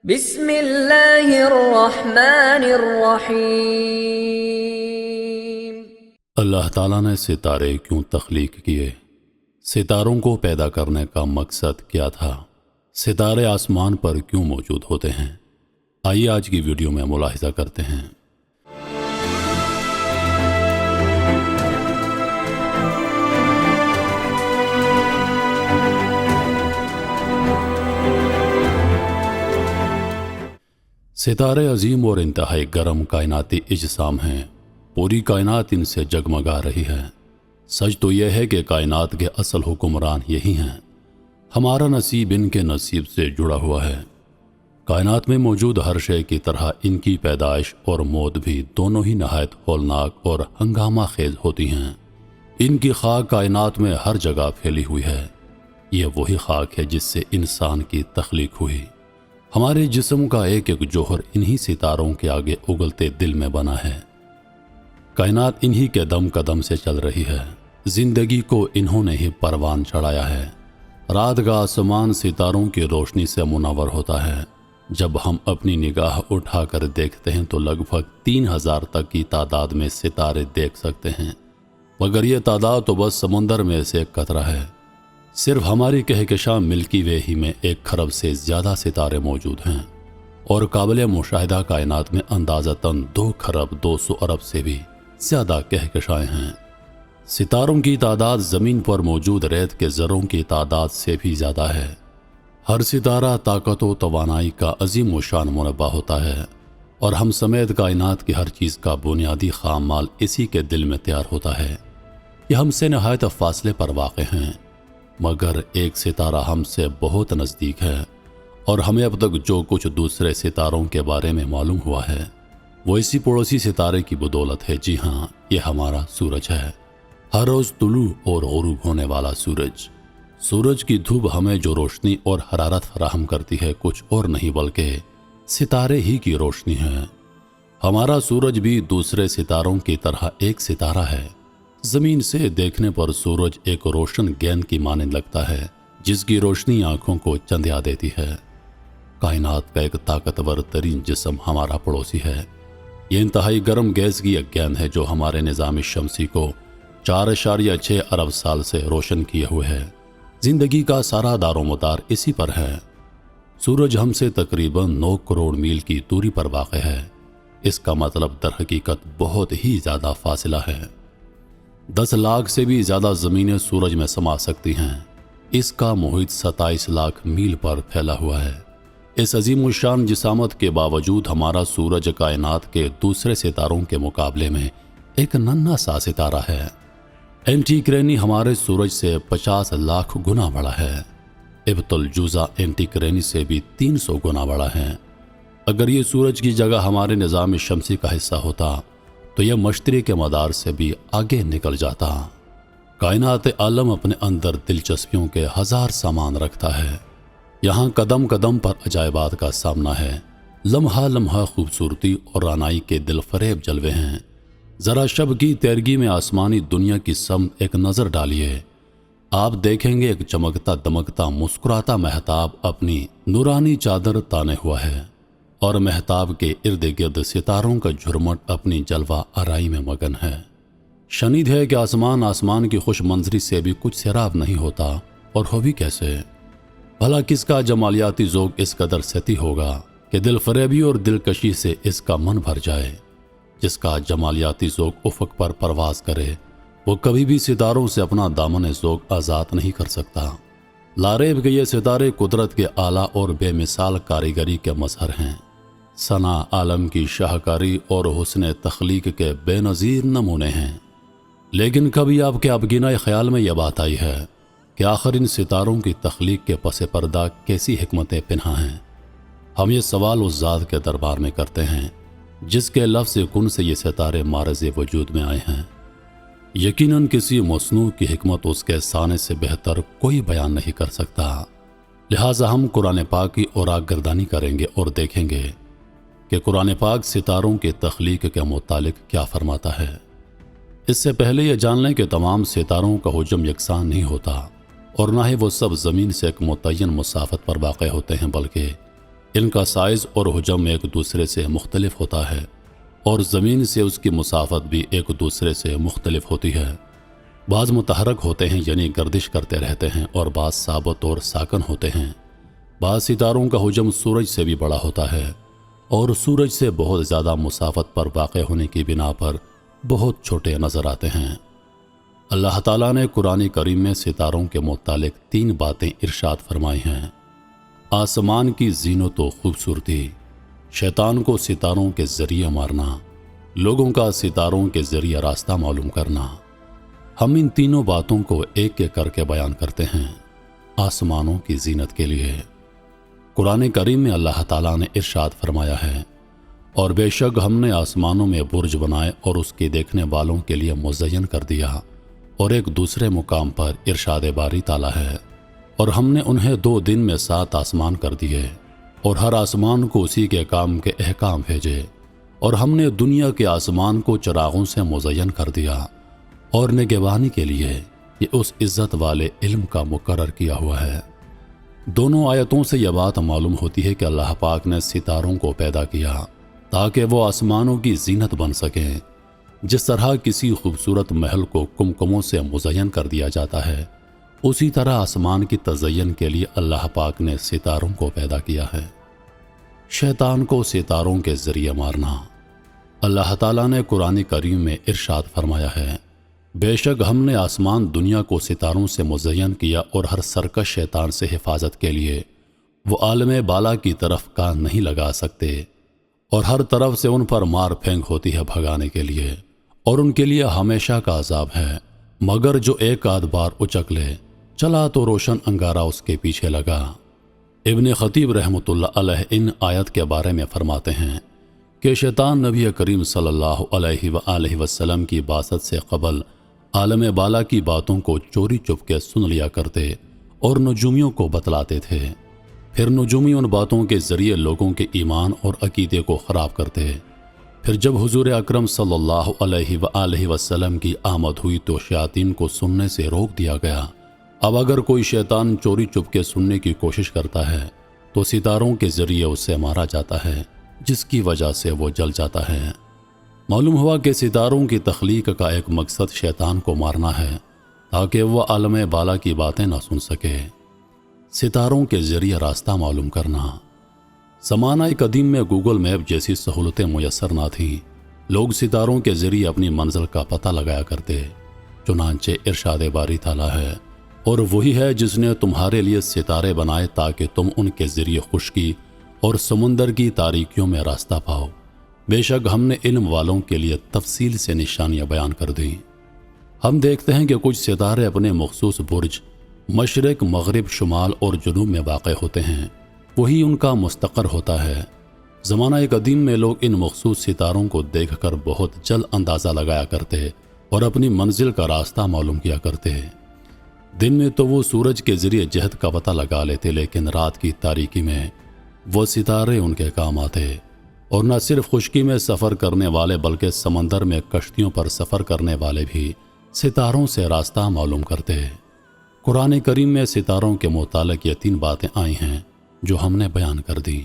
بسم اللہ الرحمن الرحیم۔ اللہ تعالیٰ نے ستارے کیوں تخلیق کیے؟ ستاروں کو پیدا کرنے کا مقصد کیا تھا؟ ستارے آسمان پر کیوں موجود ہوتے ہیں؟ آئیے آج کی ویڈیو میں ملاحظہ کرتے ہیں۔ ستارے عظیم اور انتہائی گرم کائناتی اجسام ہیں۔ پوری کائنات ان سے جگمگا رہی ہے۔ سچ تو یہ ہے کہ کائنات کے اصل حکمران یہی ہیں۔ ہمارا نصیب ان کے نصیب سے جڑا ہوا ہے۔ کائنات میں موجود ہر شے کی طرح ان کی پیدائش اور موت بھی دونوں ہی نہایت ہولناک اور ہنگامہ خیز ہوتی ہیں۔ ان کی خاک کائنات میں ہر جگہ پھیلی ہوئی ہے۔ یہ وہی خاک ہے جس سے انسان کی تخلیق ہوئی۔ ہمارے جسم کا ایک ایک جوہر انہی ستاروں کے آگے اگلتے دل میں بنا ہے۔ کائنات انہی کے دم قدم سے چل رہی ہے۔ زندگی کو انہوں نے ہی پروان چڑھایا ہے۔ رات کا آسمان ستاروں کی روشنی سے منور ہوتا ہے۔ جب ہم اپنی نگاہ اٹھا کر دیکھتے ہیں تو لگ بھگ 3000 تک کی تعداد میں ستارے دیکھ سکتے ہیں، مگر یہ تعداد تو بس سمندر میں سے ایک قطرہ ہے۔ صرف ہماری کہکشاں ملکی وے ہی میں 1 خرب سے زیادہ ستارے موجود ہیں، اور قابل مشاہدہ کائنات میں اندازتاً 2 خرب 200 ارب سے بھی زیادہ کہکشائیں ہیں۔ ستاروں کی تعداد زمین پر موجود ریت کے ذروں کی تعداد سے بھی زیادہ ہے۔ ہر ستارہ طاقت و توانائی کا عظیم و شان منبع ہوتا ہے، اور ہم سمیت کائنات کی ہر چیز کا بنیادی خام مال اسی کے دل میں تیار ہوتا ہے۔ یہ ہم سے نہایت فاصلے پر واقع ہیں، مگر ایک ستارہ ہم سے بہت نزدیک ہے، اور ہمیں اب تک جو کچھ دوسرے ستاروں کے بارے میں معلوم ہوا ہے وہ اسی پڑوسی ستارے کی بدولت ہے۔ جی ہاں، یہ ہمارا سورج ہے۔ ہر روز طلوع اور غروب ہونے والا سورج۔ سورج کی دھوپ ہمیں جو روشنی اور حرارت فراہم کرتی ہے کچھ اور نہیں بلکہ ستارے ہی کی روشنی ہے۔ ہمارا سورج بھی دوسرے ستاروں کی طرح ایک ستارہ ہے۔ زمین سے دیکھنے پر سورج ایک روشن گیند کی مانند لگتا ہے جس کی روشنی آنکھوں کو چندیا دیتی ہے۔ کائنات کا ایک طاقتور ترین جسم ہمارا پڑوسی ہے۔ یہ انتہائی گرم گیس کی ایک گیند ہے جو ہمارے نظام شمسی کو 4.6 ارب سال سے روشن کیے ہوئے ہے۔ زندگی کا سارا دار و مدار اسی پر ہے۔ سورج ہم سے تقریباً 9 کروڑ میل کی دوری پر واقع ہے۔ اس کا مطلب در حقیقت بہت ہی زیادہ فاصلہ ہے۔ 10 لاکھ سے بھی زیادہ زمینیں سورج میں سما سکتی ہیں۔ اس کا محیط 27 لاکھ میل پر پھیلا ہوا ہے۔ اس عظیم الشان جسامت کے باوجود ہمارا سورج کائنات کے دوسرے ستاروں کے مقابلے میں ایک ننھا سا ستارہ ہے۔ اینٹی کرینی ہمارے سورج سے 50 لاکھ گنا بڑا ہے۔ ابط الجوزا اینٹی کرینی سے بھی 300 گنا بڑا ہے۔ اگر یہ سورج کی جگہ ہمارے نظام شمسی کا حصہ ہوتا تو یہ مشتری کے مدار سے بھی آگے نکل جاتا۔ کائنات عالم اپنے اندر دلچسپیوں کے 1000 سامان رکھتا ہے۔ یہاں قدم قدم پر عجائبات کا سامنا ہے۔ لمحہ لمحہ خوبصورتی اور رانائی کے دل فریب جلوے ہیں۔ ذرا شب کی تیرگی میں آسمانی دنیا کی سمت ایک نظر ڈالیے۔ آپ دیکھیں گے ایک چمکتا دمکتا مسکراتا مہتاب اپنی نورانی چادر تانے ہوا ہے، اور مہتاب کے ارد گرد ستاروں کا جھرمٹ اپنی جلوہ آرائی میں مگن ہے۔ شنید ہے کہ آسمان کی خوش منظری سے بھی کچھ سیراب نہیں ہوتا، اور ہو بھی کیسے؟ بھلا کس کا جمالیاتی ذوق اس قدر ستی ہوگا کہ دل فریبی اور دلکشی سے اس کا من بھر جائے؟ جس کا جمالیاتی ذوق افق پر پرواز کرے وہ کبھی بھی ستاروں سے اپنا دامن ذوق آزاد نہیں کر سکتا۔ لاریب کہ یہ ستارے قدرت کے اعلیٰ اور بے مثال کاریگری کے مظہر ہیں۔ ثنا عالم کی شاہکاری اور حسن تخلیق کے بے نظیر نمونے ہیں۔ لیکن کبھی آپ کے ابگینہ خیال میں یہ بات آئی ہے کہ آخر ان ستاروں کی تخلیق کے پس پردہ کیسی حکمتیں پنہاں ہیں؟ ہم یہ سوال اس ذات کے دربار میں کرتے ہیں جس کے لفظ کن سے یہ ستارے معرض وجود میں آئے ہیں۔ یقیناً کسی مصنوع کی حکمت اس کے سانے سے بہتر کوئی بیان نہیں کر سکتا۔ لہٰذا ہم قرآن پاک کی اوراق گردانی کریں گے اور دیکھیں گے کہ قرآن پاک ستاروں کی تخلیق کے متعلق کیا فرماتا ہے۔ اس سے پہلے یہ جان لیں کہ تمام ستاروں کا حجم یکساں نہیں ہوتا، اور نہ ہی وہ سب زمین سے ایک متعین مسافت پر واقع ہوتے ہیں، بلکہ ان کا سائز اور حجم ایک دوسرے سے مختلف ہوتا ہے اور زمین سے اس کی مسافت بھی ایک دوسرے سے مختلف ہوتی ہے۔ بعض متحرک ہوتے ہیں یعنی گردش کرتے رہتے ہیں، اور بعض ثابت اور ساکن ہوتے ہیں۔ بعض ستاروں کا حجم سورج سے بھی بڑا ہوتا ہے اور سورج سے بہت زیادہ مسافت پر واقع ہونے کی بنا پر بہت چھوٹے نظر آتے ہیں۔ اللہ تعالیٰ نے قرآن کریم میں ستاروں کے متعلق 3 باتیں ارشاد فرمائی ہیں۔ آسمان کی زینت و خوبصورتی، شیطان کو ستاروں کے ذریعے مارنا، لوگوں کا ستاروں کے ذریعے راستہ معلوم کرنا۔ ہم ان تینوں باتوں کو ایک ایک کر کے بیان کرتے ہیں۔ آسمانوں کی زینت کے لیے قرآن کریم میں اللہ تعالیٰ نے ارشاد فرمایا ہے، اور بے شک ہم نے آسمانوں میں برج بنائے اور اس کے دیکھنے والوں کے لیے مزین کر دیا۔ اور ایک دوسرے مقام پر ارشاد باری تعالیٰ ہے، اور ہم نے انہیں 2 دن میں 7 آسمان کر دیے، اور ہر آسمان کو اسی کے کام کے احکام بھیجے، اور ہم نے دنیا کے آسمان کو چراغوں سے مزین کر دیا، اور نگہبانی کے لیے یہ اس عزت والے علم کا مقرر کیا ہوا ہے۔ دونوں آیتوں سے یہ بات معلوم ہوتی ہے کہ اللہ پاک نے ستاروں کو پیدا کیا تاکہ وہ آسمانوں کی زینت بن سکیں۔ جس طرح کسی خوبصورت محل کو کمکموں سے مزین کر دیا جاتا ہے، اسی طرح آسمان کی تزئین کے لیے اللہ پاک نے ستاروں کو پیدا کیا ہے۔ شیطان کو ستاروں کے ذریعے مارنا۔ اللہ تعالیٰ نے قرآن کریم میں ارشاد فرمایا ہے، بے شک ہم نے آسمان دنیا کو ستاروں سے مزین کیا، اور ہر سرکش شیطان سے حفاظت کے لیے وہ عالم بالا کی طرف کان نہیں لگا سکتے، اور ہر طرف سے ان پر مار پھینک ہوتی ہے بھگانے کے لیے، اور ان کے لیے ہمیشہ کا عذاب ہے۔ مگر جو ایک آدھ بار اچک لے، چلا تو روشن انگارہ اس کے پیچھے لگا۔ ابن خطیب رحمۃ اللہ علیہ ان آیت کے بارے میں فرماتے ہیں کہ شیطان نبی کریم صلی اللہ علیہ وآلہ وسلم کی بعثت سے قبل عالم بالا کی باتوں کو چوری چپ کے سن لیا کرتے اور نجومیوں کو بتلاتے تھے، پھر نجومی ان باتوں کے ذریعے لوگوں کے ایمان اور عقیدے کو خراب کرتے۔ پھر جب حضور اکرم صلی اللہ علیہ وآلہ وسلم کی آمد ہوئی تو شیاطین کو سننے سے روک دیا گیا۔ اب اگر کوئی شیطان چوری چپ کے سننے کی کوشش کرتا ہے تو ستاروں کے ذریعے اسے مارا جاتا ہے، جس کی وجہ سے وہ جل جاتا ہے۔ معلوم ہوا کہ ستاروں کی تخلیق کا ایک مقصد شیطان کو مارنا ہے تاکہ وہ عالم بالا کی باتیں نہ سن سکے۔ ستاروں کے ذریعے راستہ معلوم کرنا۔ زمانہ قدیم میں گوگل میپ جیسی سہولتیں میسر نہ تھیں، لوگ ستاروں کے ذریعے اپنی منزل کا پتہ لگایا کرتے۔ چنانچہ ارشاد باری تعالیٰ ہے، اور وہی ہے جس نے تمہارے لیے ستارے بنائے تاکہ تم ان کے ذریعے خشکی اور سمندر کی تاریکیوں میں راستہ پاؤ۔ بے شک ہم نے علم والوں کے لیے تفصیل سے نشانیاں بیان کر دیں۔ ہم دیکھتے ہیں کہ کچھ ستارے اپنے مخصوص برج مشرق، مغرب، شمال اور جنوب میں واقع ہوتے ہیں، وہی ان کا مستقر ہوتا ہے۔ زمانہ قدیم میں لوگ ان مخصوص ستاروں کو دیکھ کر بہت جلد اندازہ لگایا کرتے اور اپنی منزل کا راستہ معلوم کیا کرتے۔ دن میں تو وہ سورج کے ذریعے جہت کا پتہ لگا لیتے، لیکن رات کی تاریکی میں وہ ستارے ان کے کام آتے، اور نہ صرف خشکی میں سفر کرنے والے بلکہ سمندر میں کشتیوں پر سفر کرنے والے بھی ستاروں سے راستہ معلوم کرتے۔ قرآن کریم میں ستاروں کے متعلق یہ 3 باتیں آئی ہیں جو ہم نے بیان کر دی۔